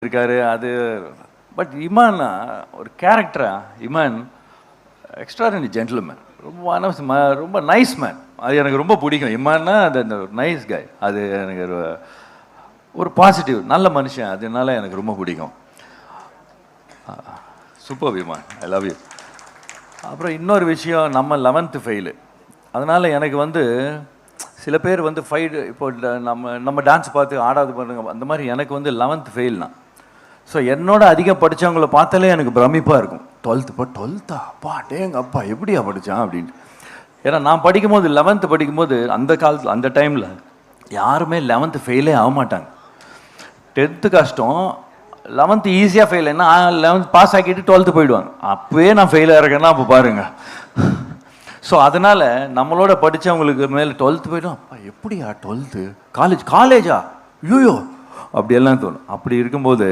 இருக்காரு அது. பட் இமான் ஒரு கேரக்டரா, இமான் எக்ஸ்ட்ராடனரி ஜென்டில்மேன், ரொம்ப நைஸ் மேன். அது எனக்கு ரொம்ப பிடிக்கும். இமான்னா அந்த நைஸ் கை, அது எனக்கு ஒரு பாசிட்டிவ் நல்ல மனுஷன், அதனால எனக்கு ரொம்ப பிடிக்கும். Super Imman, I love you. அப்புறம் இன்னொரு விஷயம், நம்ம 11th ஃபெயிலு, அதனால் எனக்கு சில பேர் ஃபைடு இப்போ நம்ம டான்ஸ் பார்த்து ஆடாது பண்ணுங்க, அந்த மாதிரி எனக்கு 11th ஃபெயில்னா. ஸோ என்னோட அதிகம் படித்தவங்கள பார்த்தாலே எனக்கு பிரமிப்பாக இருக்கும். 12th அப்பா டேங்க அப்பா எப்படியா படித்தான் அப்படின்ட்டு. ஏன்னா நான் படிக்கும்போது 11th படிக்கும்போது அந்த காலத்தில் அந்த டைமில் யாருமே 11th ஃபெயிலே ஆக மாட்டாங்க. 10th கஷ்டம், 11th ஈஸியாக ஃபெயில். ஏன்னா 11th பாஸ் ஆக்கிட்டு 12th போயிடுவாங்க. அப்போயே நான் ஃபெயிலாக இருக்கேன்னா அப்போ பாருங்கள். ஸோ அதனால் நம்மளோட படித்தவங்களுக்கு மேலே 12th போய்டும், அப்பா எப்படியா 12th காலேஜா ஐயோ அப்படியெல்லாம் தோணும். அப்படி இருக்கும்போது